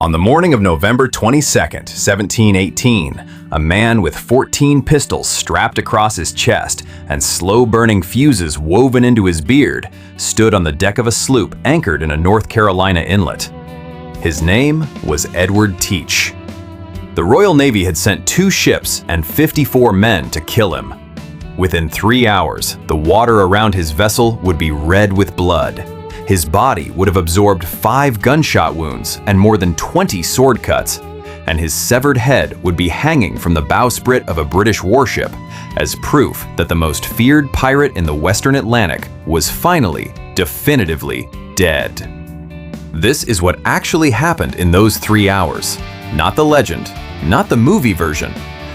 On the morning of November 22nd, 1718, a man with 14 pistols strapped across his chest and slow-burning fuses woven into his beard stood on the deck of a sloop anchored in a North Carolina inlet. His name was Edward Teach. The Royal Navy had sent 2 ships and 54 men to kill him. Within 3 hours, the water around his vessel would be red with blood. His body would have absorbed 5 gunshot wounds and more than 20 sword cuts, and his severed head would be hanging from the bowsprit of a British warship as proof that the most feared pirate in the Western Atlantic was finally, definitively dead. This is what actually happened in those 3 hours. Not the legend, not the movie version,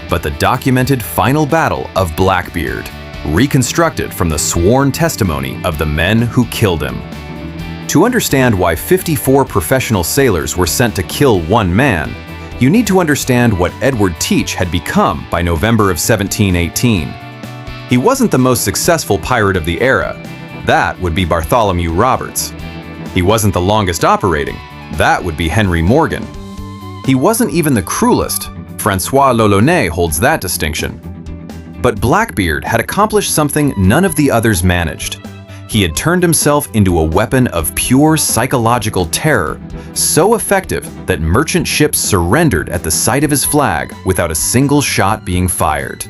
but the documented final battle of Blackbeard, reconstructed from the sworn testimony of the men who killed him. To understand why 54 professional sailors were sent to kill one man, you need to understand what Edward Teach had become by November of 1718. He wasn't the most successful pirate of the era. That would be Bartholomew Roberts. He wasn't the longest operating. That would be Henry Morgan. He wasn't even the cruelest. Francois l'Olonnais holds that distinction. But Blackbeard had accomplished something none of the others managed. He had turned himself into a weapon of pure psychological terror, so effective that merchant ships surrendered at the sight of his flag without a single shot being fired.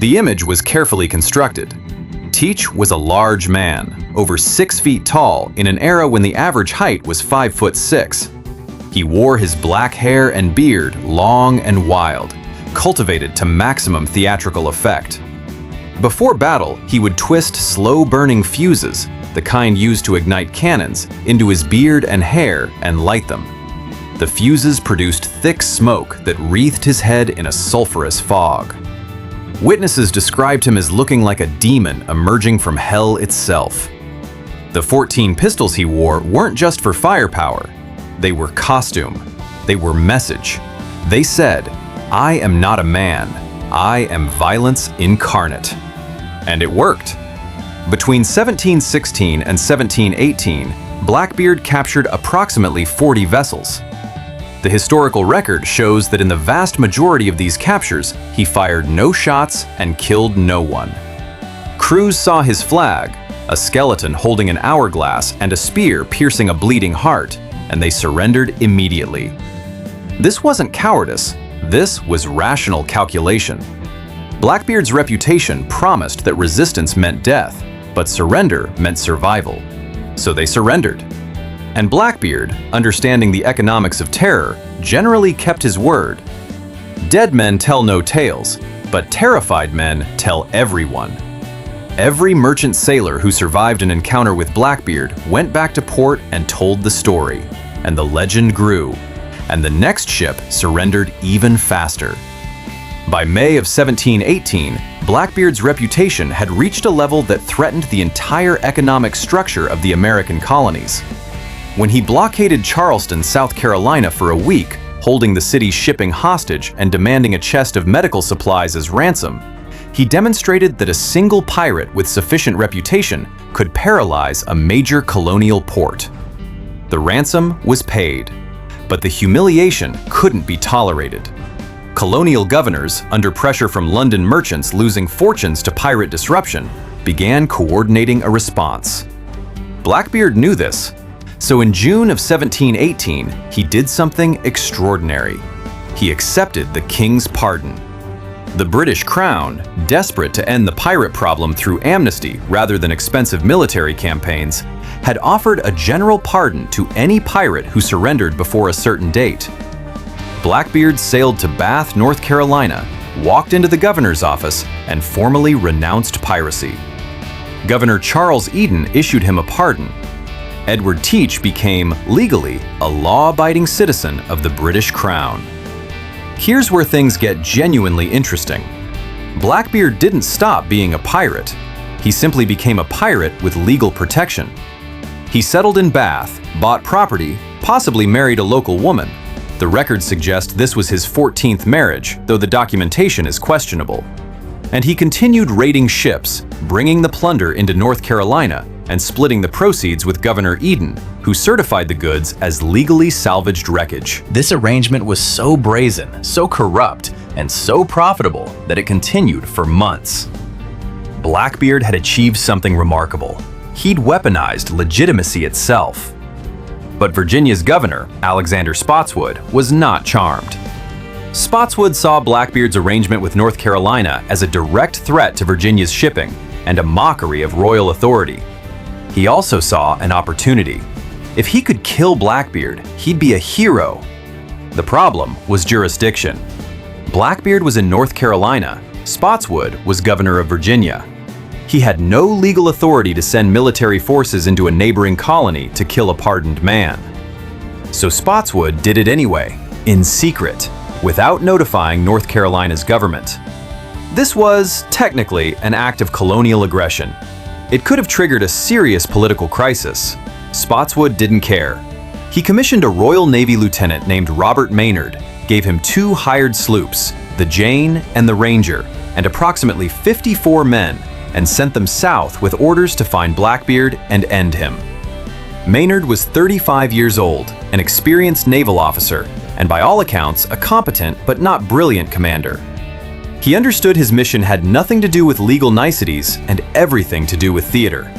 The image was carefully constructed. Teach was a large man, over 6 feet tall in an era when the average height was 5'6". He wore his black hair and beard long and wild, cultivated to maximum theatrical effect. Before battle, he would twist slow-burning fuses, the kind used to ignite cannons, into his beard and hair and light them. The fuses produced thick smoke that wreathed his head in a sulfurous fog. Witnesses described him as looking like a demon emerging from hell itself. The 14 pistols he wore weren't just for firepower. They were costume. They were message. They said, "I am not a man. I am violence incarnate." And it worked. Between 1716 and 1718, Blackbeard captured approximately 40 vessels. The historical record shows that in the vast majority of these captures, he fired no shots and killed no one. Crews saw his flag, a skeleton holding an hourglass and a spear piercing a bleeding heart, and they surrendered immediately. This wasn't cowardice. This was rational calculation. Blackbeard's reputation promised that resistance meant death, but surrender meant survival. So they surrendered. And Blackbeard, understanding the economics of terror, generally kept his word. Dead men tell no tales, but terrified men tell everyone. Every merchant sailor who survived an encounter with Blackbeard went back to port and told the story, and the legend grew, and the next ship surrendered even faster. By May of 1718, Blackbeard's reputation had reached a level that threatened the entire economic structure of the American colonies. When he blockaded Charleston, South Carolina for a week, holding the city's shipping hostage and demanding a chest of medical supplies as ransom, he demonstrated that a single pirate with sufficient reputation could paralyze a major colonial port. The ransom was paid, but the humiliation couldn't be tolerated. Colonial governors, under pressure from London merchants losing fortunes to pirate disruption, began coordinating a response. Blackbeard knew this, so in June of 1718, he did something extraordinary. He accepted the king's pardon. The British Crown, desperate to end the pirate problem through amnesty rather than expensive military campaigns, had offered a general pardon to any pirate who surrendered before a certain date. Blackbeard sailed to Bath, North Carolina, walked into the governor's office, and formally renounced piracy. Governor Charles Eden issued him a pardon. Edward Teach became, legally, a law-abiding citizen of the British Crown. Here's where things get genuinely interesting. Blackbeard didn't stop being a pirate. He simply became a pirate with legal protection. He settled in Bath, bought property, possibly married a local woman. The records suggest this was his 14th marriage, though the documentation is questionable. And he continued raiding ships, bringing the plunder into North Carolina, and splitting the proceeds with Governor Eden, who certified the goods as legally salvaged wreckage. This arrangement was so brazen, so corrupt, and so profitable that it continued for months. Blackbeard had achieved something remarkable. He'd weaponized legitimacy itself. But Virginia's governor, Alexander Spotswood, was not charmed. Spotswood saw Blackbeard's arrangement with North Carolina as a direct threat to Virginia's shipping and a mockery of royal authority. He also saw an opportunity. If he could kill Blackbeard, he'd be a hero. The problem was jurisdiction. Blackbeard was in North Carolina. Spotswood was governor of Virginia. He had no legal authority to send military forces into a neighboring colony to kill a pardoned man. So Spotswood did it anyway, in secret, without notifying North Carolina's government. This was, technically, an act of colonial aggression. It could have triggered a serious political crisis. Spotswood didn't care. He commissioned a Royal Navy lieutenant named Robert Maynard, gave him 2 hired sloops, the Jane and the Ranger, and approximately 54 men, and sent them south with orders to find Blackbeard and end him. Maynard was 35 years old, an experienced naval officer, and by all accounts, a competent but not brilliant commander. He understood his mission had nothing to do with legal niceties and everything to do with theater.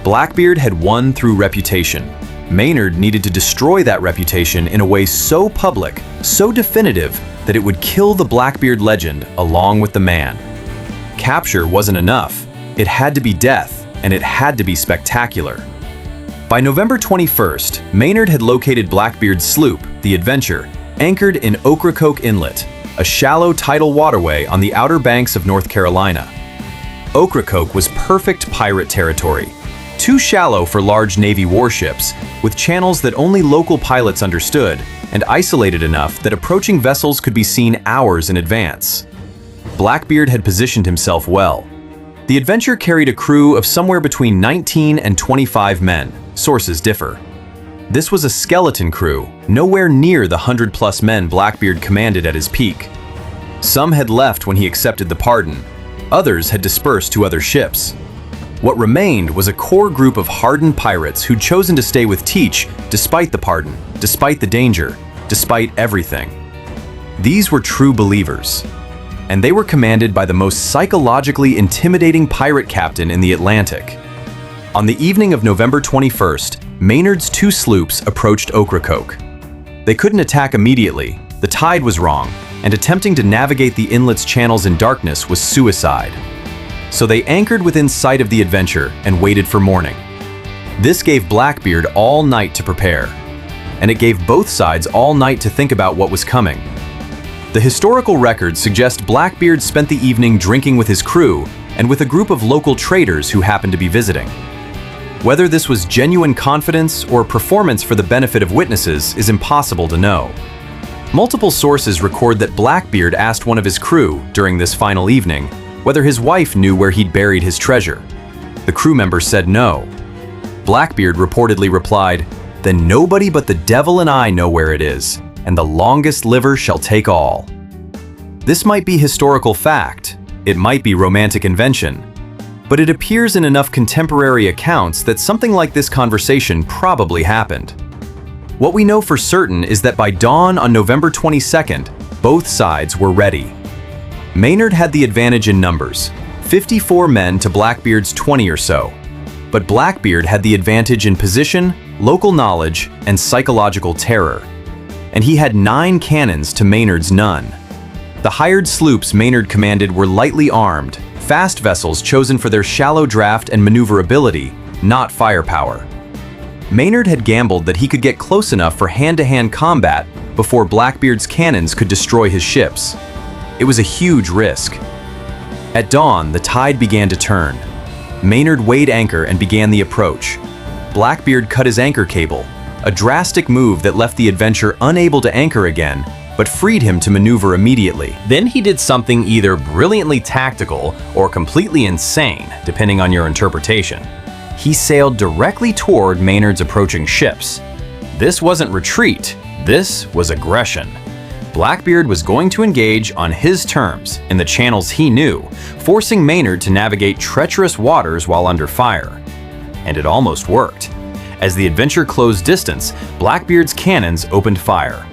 Blackbeard had won through reputation. Maynard needed to destroy that reputation in a way so public, so definitive, that it would kill the Blackbeard legend along with the man. Capture wasn't enough. It had to be death, and it had to be spectacular. By November 21st, Maynard had located Blackbeard's sloop, the Adventure, anchored in Ocracoke Inlet, a shallow tidal waterway on the outer banks of North Carolina. Ocracoke was perfect pirate territory, too shallow for large Navy warships, with channels that only local pilots understood, and isolated enough that approaching vessels could be seen hours in advance. Blackbeard had positioned himself well. The Adventure carried a crew of somewhere between 19 and 25 men. Sources differ. This was a skeleton crew, nowhere near the 100-plus men Blackbeard commanded at his peak. Some had left when he accepted the pardon. Others had dispersed to other ships. What remained was a core group of hardened pirates who'd chosen to stay with Teach despite the pardon, despite the danger, despite everything. These were true believers. And they were commanded by the most psychologically intimidating pirate captain in the Atlantic. On the evening of November 21st, Maynard's 2 sloops approached Ocracoke. They couldn't attack immediately, the tide was wrong, and attempting to navigate the inlet's channels in darkness was suicide. So they anchored within sight of the Adventure and waited for morning. This gave Blackbeard all night to prepare, and it gave both sides all night to think about what was coming. The historical records suggest Blackbeard spent the evening drinking with his crew and with a group of local traders who happened to be visiting. Whether this was genuine confidence or performance for the benefit of witnesses is impossible to know. Multiple sources record that Blackbeard asked one of his crew, during this final evening, whether his wife knew where he'd buried his treasure. The crew member said no. Blackbeard reportedly replied, "Then nobody but the devil and I know where it is, and the longest liver shall take all." This might be historical fact, it might be romantic invention, but it appears in enough contemporary accounts that something like this conversation probably happened. What we know for certain is that by dawn on November 22nd, both sides were ready. Maynard had the advantage in numbers, 54 men to Blackbeard's 20 or so, but Blackbeard had the advantage in position, local knowledge, and psychological terror. And he had 9 cannons to Maynard's none. The hired sloops Maynard commanded were lightly armed, fast vessels chosen for their shallow draft and maneuverability, not firepower. Maynard had gambled that he could get close enough for hand-to-hand combat before Blackbeard's cannons could destroy his ships. It was a huge risk. At dawn, the tide began to turn. Maynard weighed anchor and began the approach. Blackbeard cut his anchor cable, a drastic move that left the Adventure unable to anchor again, but freed him to maneuver immediately. Then he did something either brilliantly tactical or completely insane, depending on your interpretation. He sailed directly toward Maynard's approaching ships. This wasn't retreat, this was aggression. Blackbeard was going to engage on his terms, in the channels he knew, forcing Maynard to navigate treacherous waters while under fire. and it almost worked. As the adventure closed distance, Blackbeard's cannons opened fire.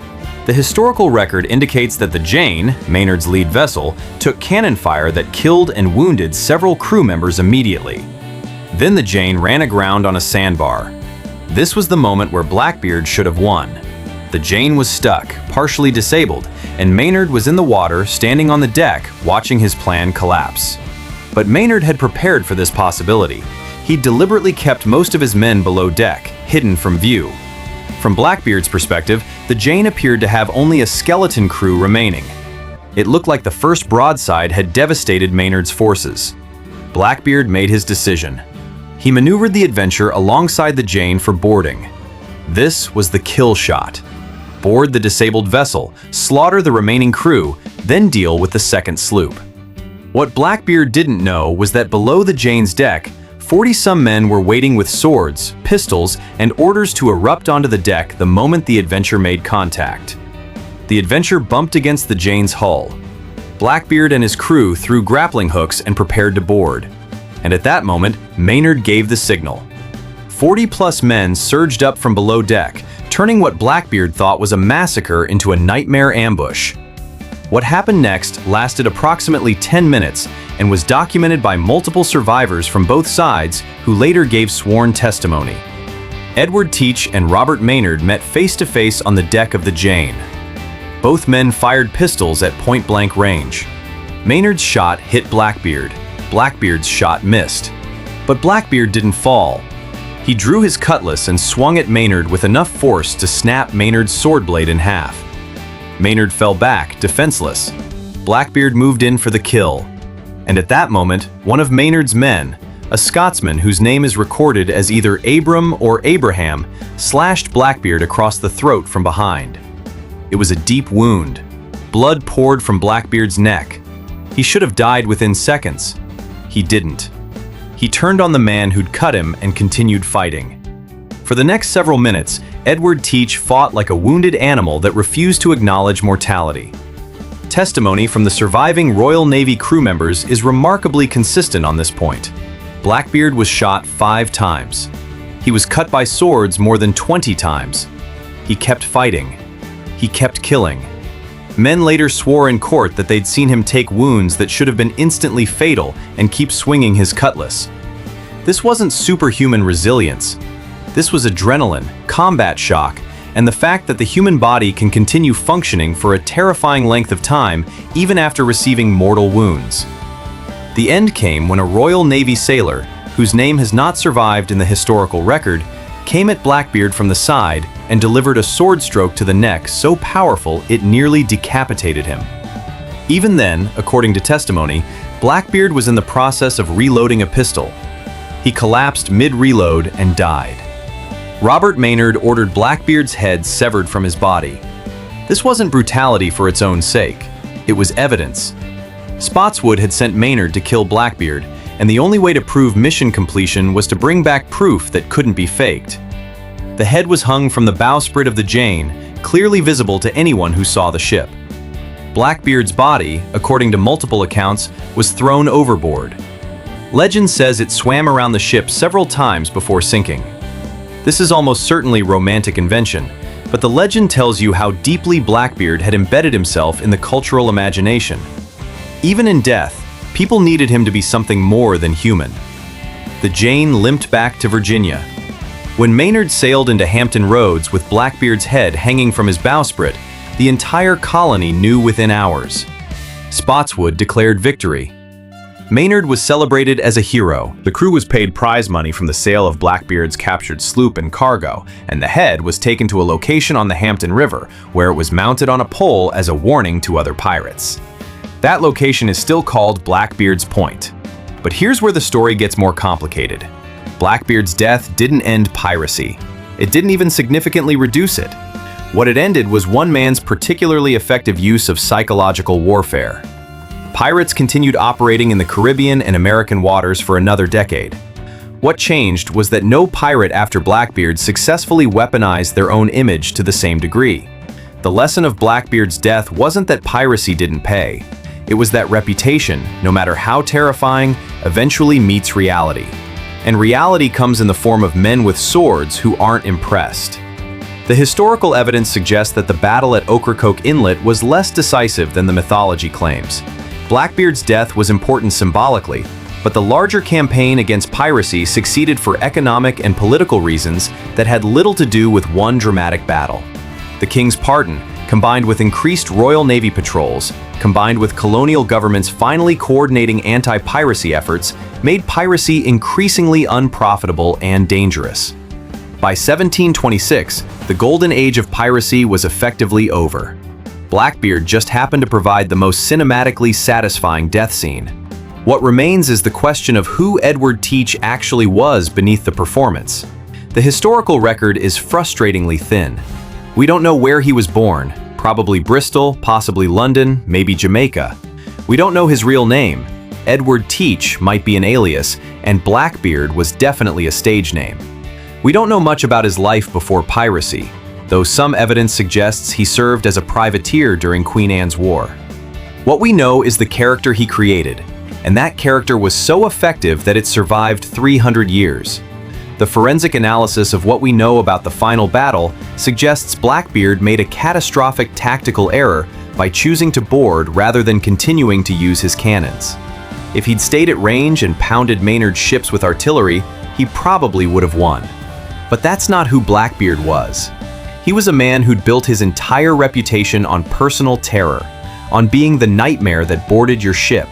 The historical record indicates that the Jane, Maynard's lead vessel, took cannon fire that killed and wounded several crew members immediately. Then the Jane ran aground on a sandbar. This was the moment where Blackbeard should have won. The Jane was stuck, partially disabled, and Maynard was in the water, standing on the deck, watching his plan collapse. But Maynard had prepared for this possibility. He deliberately kept most of his men below deck, hidden from view. From Blackbeard's perspective, the Jane appeared to have only a skeleton crew remaining. It looked like the first broadside had devastated Maynard's forces. Blackbeard made his decision. He maneuvered the Adventure alongside the Jane for boarding. This was the kill shot. Board the disabled vessel, slaughter the remaining crew, then deal with the second sloop. What Blackbeard didn't know was that below the Jane's deck, 40-some men were waiting with swords, pistols, and orders to erupt onto the deck the moment the Adventure made contact. The Adventure bumped against the Jane's hull. Blackbeard and his crew threw grappling hooks and prepared to board. And at that moment, Maynard gave the signal. 40-plus men surged up from below deck, turning what Blackbeard thought was a massacre into a nightmare ambush. What happened next lasted approximately 10 minutes and was documented by multiple survivors from both sides who later gave sworn testimony. Edward Teach and Robert Maynard met face-to-face on the deck of the Jane. Both men fired pistols at point-blank range. Maynard's shot hit Blackbeard. Blackbeard's shot missed. But Blackbeard didn't fall. He drew his cutlass and swung at Maynard with enough force to snap Maynard's sword blade in half. Maynard fell back, defenseless. Blackbeard moved in for the kill. And at that moment, one of Maynard's men, a Scotsman whose name is recorded as either Abram or Abraham, slashed Blackbeard across the throat from behind. It was a deep wound. Blood poured from Blackbeard's neck. He should have died within seconds. He didn't. He turned on the man who'd cut him and continued fighting. For the next several minutes, Edward Teach fought like a wounded animal that refused to acknowledge mortality. Testimony from the surviving Royal Navy crew members is remarkably consistent on this point. Blackbeard was shot 5 times. He was cut by swords more than 20 times. He kept fighting. He kept killing. Men later swore in court that they'd seen him take wounds that should have been instantly fatal and keep swinging his cutlass. This wasn't superhuman resilience. This was adrenaline, combat shock, and the fact that the human body can continue functioning for a terrifying length of time even after receiving mortal wounds. The end came when a Royal Navy sailor, whose name has not survived in the historical record, came at Blackbeard from the side and delivered a sword stroke to the neck so powerful it nearly decapitated him. Even then, according to testimony, Blackbeard was in the process of reloading a pistol. He collapsed mid-reload and died. Robert Maynard ordered Blackbeard's head severed from his body. This wasn't brutality for its own sake. It was evidence. Spotswood had sent Maynard to kill Blackbeard, and the only way to prove mission completion was to bring back proof that couldn't be faked. The head was hung from the bowsprit of the Jane, clearly visible to anyone who saw the ship. Blackbeard's body, according to multiple accounts, was thrown overboard. Legend says it swam around the ship several times before sinking. This is almost certainly romantic invention, but the legend tells you how deeply Blackbeard had embedded himself in the cultural imagination. Even in death, people needed him to be something more than human. The Jane limped back to Virginia. When Maynard sailed into Hampton Roads with Blackbeard's head hanging from his bowsprit, the entire colony knew within hours. Spotswood declared victory. Maynard was celebrated as a hero. The crew was paid prize money from the sale of Blackbeard's captured sloop and cargo, and the head was taken to a location on the Hampton River, where it was mounted on a pole as a warning to other pirates. That location is still called Blackbeard's Point. But here's where the story gets more complicated. Blackbeard's death didn't end piracy. It didn't even significantly reduce it. What it ended was one man's particularly effective use of psychological warfare. Pirates continued operating in the Caribbean and American waters for another decade. What changed was that no pirate after Blackbeard successfully weaponized their own image to the same degree. The lesson of Blackbeard's death wasn't that piracy didn't pay. It was that reputation, no matter how terrifying, eventually meets reality. and reality comes in the form of men with swords who aren't impressed. The historical evidence suggests that the battle at Ocracoke Inlet was less decisive than the mythology claims. Blackbeard's death was important symbolically, but the larger campaign against piracy succeeded for economic and political reasons that had little to do with one dramatic battle. The king's pardon, combined with increased Royal Navy patrols, combined with colonial governments finally coordinating anti-piracy efforts, made piracy increasingly unprofitable and dangerous. By 1726, the golden age of piracy was effectively over. Blackbeard just happened to provide the most cinematically satisfying death scene. What remains is the question of who Edward Teach actually was beneath the performance. The historical record is frustratingly thin. We don't know where he was born, probably Bristol, possibly London, maybe Jamaica. We don't know his real name. Edward Teach might be an alias, and Blackbeard was definitely a stage name. We don't know much about his life before piracy, though some evidence suggests he served as a privateer during Queen Anne's War. What we know is the character he created, and that character was so effective that it survived 300 years. The forensic analysis of what we know about the final battle suggests Blackbeard made a catastrophic tactical error by choosing to board rather than continuing to use his cannons. If he'd stayed at range and pounded Maynard's ships with artillery, he probably would have won. But that's not who Blackbeard was. He was a man who'd built his entire reputation on personal terror, on being the nightmare that boarded your ship.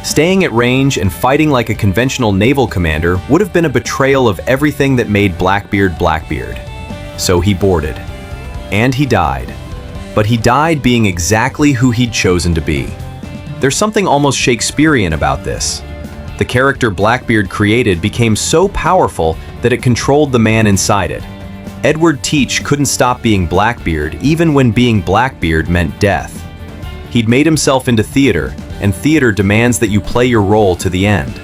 Staying at range and fighting like a conventional naval commander would have been a betrayal of everything that made Blackbeard Blackbeard. So he boarded. And he died. But he died being exactly who he'd chosen to be. There's something almost Shakespearean about this. The character Blackbeard created became so powerful that it controlled the man inside it. Edward Teach couldn't stop being Blackbeard even when being Blackbeard meant death. He'd made himself into theater, and theater demands that you play your role to the end.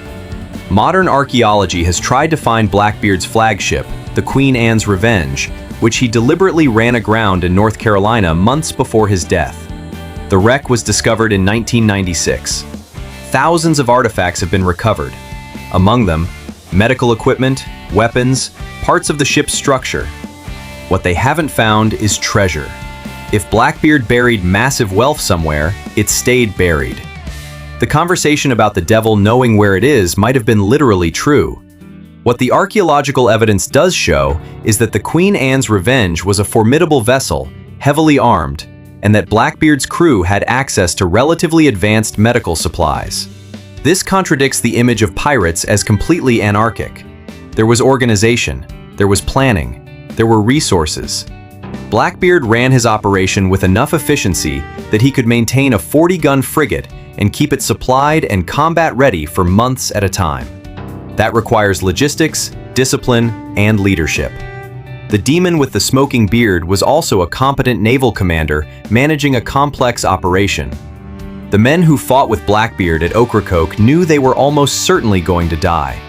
Modern archaeology has tried to find Blackbeard's flagship, the Queen Anne's Revenge, which he deliberately ran aground in North Carolina months before his death. The wreck was discovered in 1996. Thousands of artifacts have been recovered. Among them, medical equipment, weapons, parts of the ship's structure. What they haven't found is treasure. If Blackbeard buried massive wealth somewhere, it stayed buried. The conversation about the devil knowing where it is might have been literally true. What the archaeological evidence does show is that the Queen Anne's Revenge was a formidable vessel, heavily armed, and that Blackbeard's crew had access to relatively advanced medical supplies. This contradicts the image of pirates as completely anarchic. There was organization, there was planning, there were resources. Blackbeard ran his operation with enough efficiency that he could maintain a 40-gun frigate and keep it supplied and combat-ready for months at a time. That requires logistics, discipline, and leadership. The demon with the smoking beard was also a competent naval commander managing a complex operation. The men who fought with Blackbeard at Ocracoke knew they were almost certainly going to die.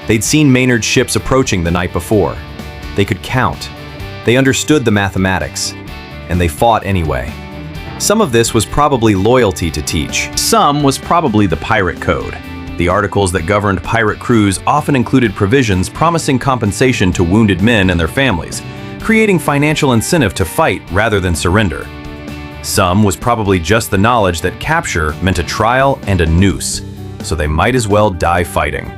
They'd seen Maynard's ships approaching the night before. They could count. They understood the mathematics, and they fought anyway. Some of this was probably loyalty to Teach. Some was probably the pirate code. The articles that governed pirate crews often included provisions promising compensation to wounded men and their families, creating financial incentive to fight rather than surrender. Some was probably just the knowledge that capture meant a trial and a noose, so they might as well die fighting.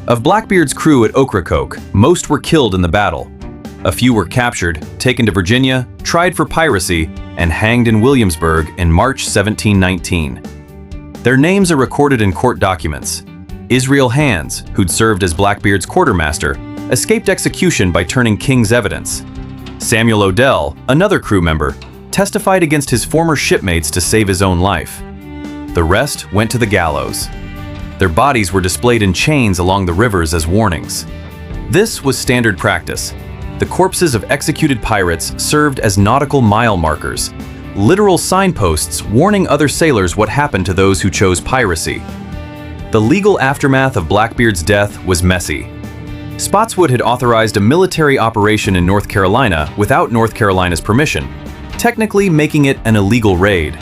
Of Blackbeard's crew at Ocracoke, most were killed in the battle. A few were captured, taken to Virginia, tried for piracy, and hanged in Williamsburg in March 1719. Their names are recorded in court documents. Israel Hands, who'd served as Blackbeard's quartermaster, escaped execution by turning king's evidence. Samuel Odell, another crew member, testified against his former shipmates to save his own life. The rest went to the gallows. Their bodies were displayed in chains along the rivers as warnings. This was standard practice. The corpses of executed pirates served as nautical mile markers, literal signposts warning other sailors what happened to those who chose piracy. The legal aftermath of Blackbeard's death was messy. Spotswood had authorized a military operation in North Carolina without North Carolina's permission, technically making it an illegal raid.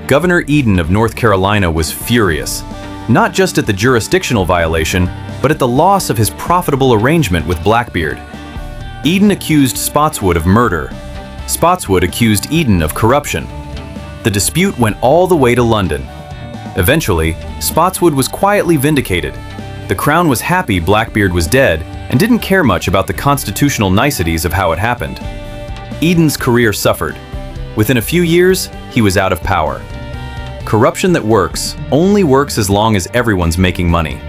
Governor Eden of North Carolina was furious, not just at the jurisdictional violation, but at the loss of his profitable arrangement with Blackbeard. Eden accused Spotswood of murder. Spotswood accused Eden of corruption. The dispute went all the way to London. Eventually, Spotswood was quietly vindicated. The Crown was happy Blackbeard was dead and didn't care much about the constitutional niceties of how it happened. Eden's career suffered. Within a few years, he was out of power. Corruption that works only works as long as everyone's making money.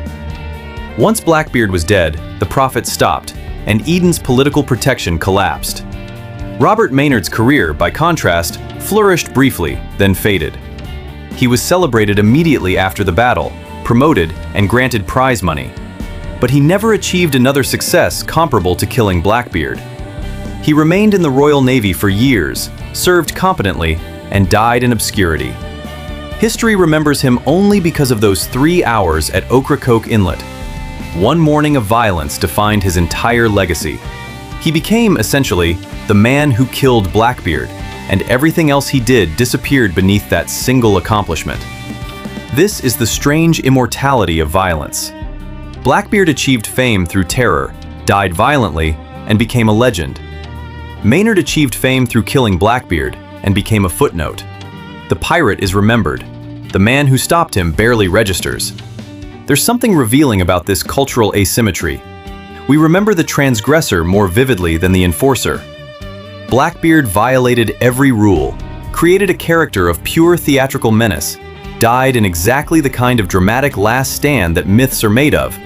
Once Blackbeard was dead, the profits stopped, and Eden's political protection collapsed. Robert Maynard's career, by contrast, flourished briefly, then faded. He was celebrated immediately after the battle, promoted, and granted prize money. But he never achieved another success comparable to killing Blackbeard. He remained in the Royal Navy for years, served competently, and died in obscurity. History remembers him only because of those 3 hours at Ocracoke Inlet. One morning of violence defined his entire legacy. He became, essentially, the man who killed Blackbeard, and everything else he did disappeared beneath that single accomplishment. This is the strange immortality of violence. Blackbeard achieved fame through terror, died violently, and became a legend. Maynard achieved fame through killing Blackbeard and became a footnote. The pirate is remembered. The man who stopped him barely registers. There's something revealing about this cultural asymmetry. We remember the transgressor more vividly than the enforcer. Blackbeard violated every rule, created a character of pure theatrical menace, died in exactly the kind of dramatic last stand that myths are made of,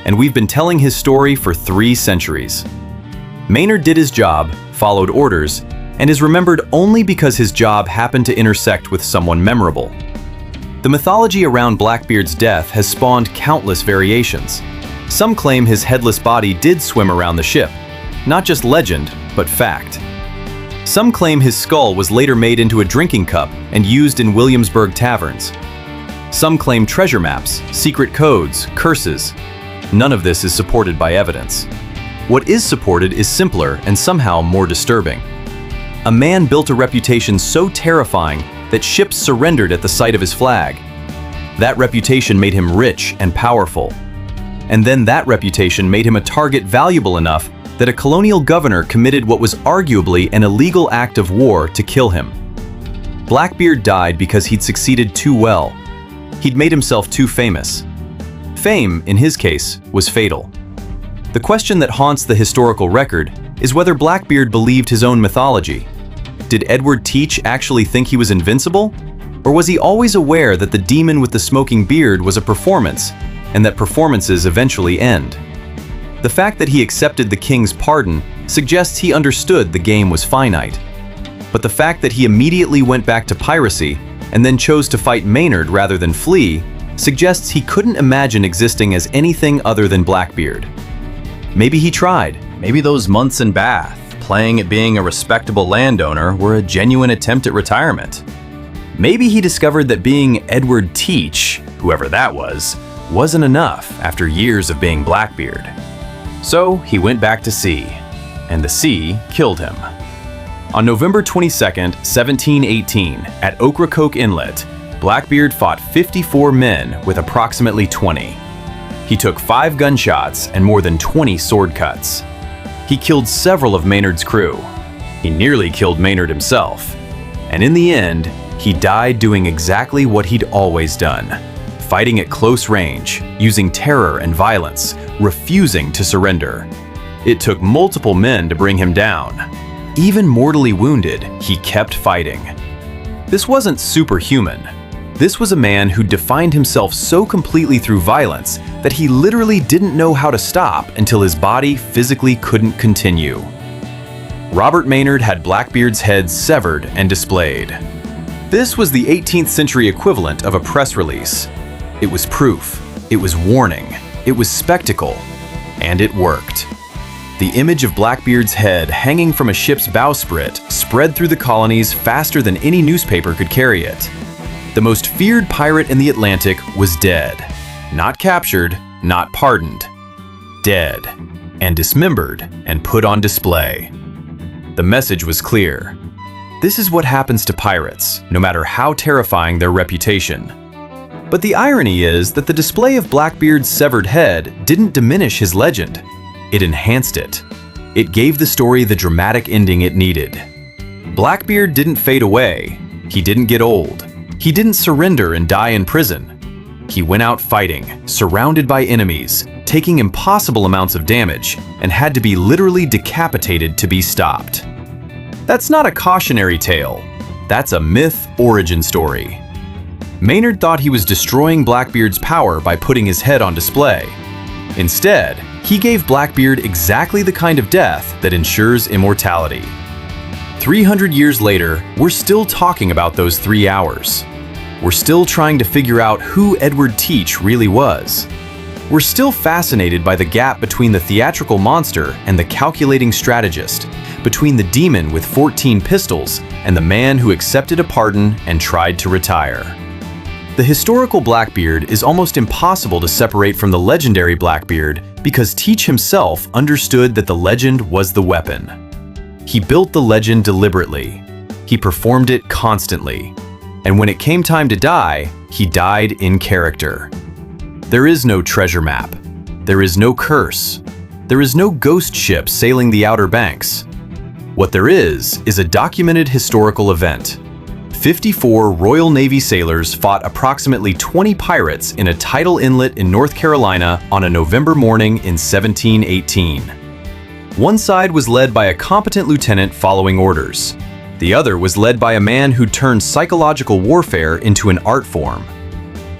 and we've been telling his story for 3 centuries. Maynard did his job, followed orders, and is remembered only because his job happened to intersect with someone memorable. The mythology around Blackbeard's death has spawned countless variations. Some claim his headless body did swim around the ship, not just legend, but fact. Some claim his skull was later made into a drinking cup and used in Williamsburg taverns. Some claim treasure maps, secret codes, curses. None of this is supported by evidence. What is supported is simpler and somehow more disturbing. A man built a reputation so terrifying that ships surrendered at the sight of his flag. That reputation made him rich and powerful. And then that reputation made him a target valuable enough that a colonial governor committed what was arguably an illegal act of war to kill him. Blackbeard died because he'd succeeded too well. He'd made himself too famous. Fame, in his case, was fatal. The question that haunts the historical record is whether Blackbeard believed his own mythology. Did Edward Teach actually think he was invincible? Or was he always aware that the demon with the smoking beard was a performance, and that performances eventually end? The fact that he accepted the king's pardon suggests he understood the game was finite. But the fact that he immediately went back to piracy and then chose to fight Maynard rather than flee suggests he couldn't imagine existing as anything other than Blackbeard. Maybe he tried. Maybe those months in Bath, playing at being a respectable landowner, were a genuine attempt at retirement. Maybe he discovered that being Edward Teach, whoever that was, wasn't enough after years of being Blackbeard. So he went back to sea, and the sea killed him. On November 22nd, 1718, at Ocracoke Inlet, Blackbeard fought 54 men with approximately 20. He took 5 gunshots and more than 20 sword cuts. He killed several of Maynard's crew. He nearly killed Maynard himself. And in the end, he died doing exactly what he'd always done, fighting at close range, using terror and violence, refusing to surrender. It took multiple men to bring him down. Even mortally wounded, he kept fighting. This wasn't superhuman. This was a man who defined himself so completely through violence that he literally didn't know how to stop until his body physically couldn't continue. Robert Maynard had Blackbeard's head severed and displayed. This was the 18th century equivalent of a press release. It was proof, it was warning, it was spectacle, and it worked. The image of Blackbeard's head hanging from a ship's bowsprit spread through the colonies faster than any newspaper could carry it. The most feared pirate in the Atlantic was dead. Not captured, not pardoned. Dead, and dismembered, and put on display. The message was clear. This is what happens to pirates, no matter how terrifying their reputation. But the irony is that the display of Blackbeard's severed head didn't diminish his legend. It enhanced it. It gave the story the dramatic ending it needed. Blackbeard didn't fade away. He didn't get old. He didn't surrender and die in prison. He went out fighting, surrounded by enemies, taking impossible amounts of damage, and had to be literally decapitated to be stopped. That's not a cautionary tale. That's a myth origin story. Maynard thought he was destroying Blackbeard's power by putting his head on display. Instead, he gave Blackbeard exactly the kind of death that ensures immortality. 300 years later, we're still talking about those 3 hours. We're still trying to figure out who Edward Teach really was. We're still fascinated by the gap between the theatrical monster and the calculating strategist, between the demon with 14 pistols and the man who accepted a pardon and tried to retire. The historical Blackbeard is almost impossible to separate from the legendary Blackbeard because Teach himself understood that the legend was the weapon. He built the legend deliberately. He performed it constantly. And when it came time to die, he died in character. There is no treasure map. There is no curse. There is no ghost ship sailing the Outer Banks. What there is a documented historical event. 54 Royal Navy sailors fought approximately 20 pirates in a tidal inlet in North Carolina on a November morning in 1718. One side was led by a competent lieutenant following orders. The other was led by a man who turned psychological warfare into an art form.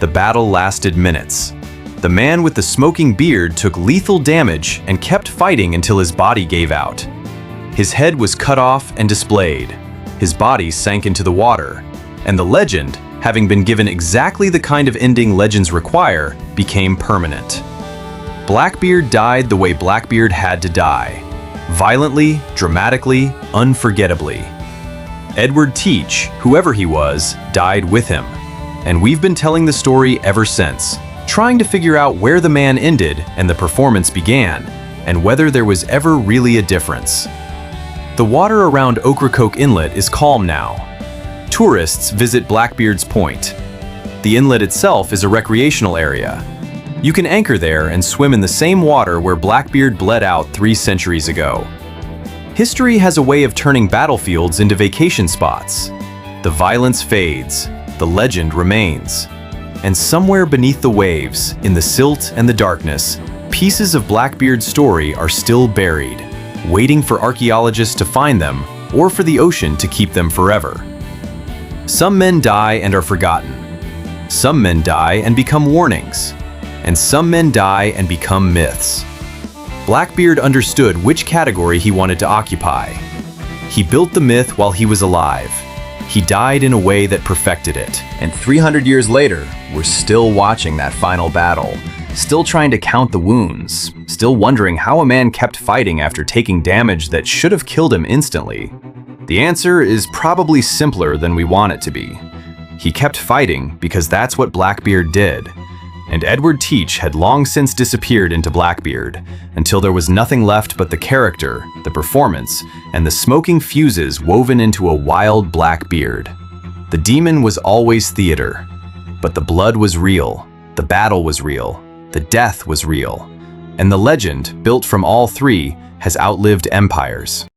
The battle lasted minutes. The man with the smoking beard took lethal damage and kept fighting until his body gave out. His head was cut off and displayed. His body sank into the water, and the legend, having been given exactly the kind of ending legends require, became permanent. Blackbeard died the way Blackbeard had to die. Violently, dramatically, unforgettably. Edward Teach, whoever he was, died with him. And we've been telling the story ever since, trying to figure out where the man ended and the performance began, and whether there was ever really a difference. The water around Ocracoke Inlet is calm now. Tourists visit Blackbeard's Point. The inlet itself is a recreational area. You can anchor there and swim in the same water where Blackbeard bled out 3 centuries ago. History has a way of turning battlefields into vacation spots. The violence fades, the legend remains. And somewhere beneath the waves, in the silt and the darkness, pieces of Blackbeard's story are still buried, waiting for archaeologists to find them or for the ocean to keep them forever. Some men die and are forgotten. Some men die and become warnings. And some men die and become myths. Blackbeard understood which category he wanted to occupy. He built the myth while he was alive. He died in a way that perfected it. And 300 years later, we're still watching that final battle, still trying to count the wounds, still wondering how a man kept fighting after taking damage that should have killed him instantly. The answer is probably simpler than we want it to be. He kept fighting because that's what Blackbeard did. And Edward Teach had long since disappeared into Blackbeard, until there was nothing left but the character, the performance, and the smoking fuses woven into a wild black beard. The demon was always theater, but the blood was real, the battle was real, the death was real, and the legend, built from all three, has outlived empires.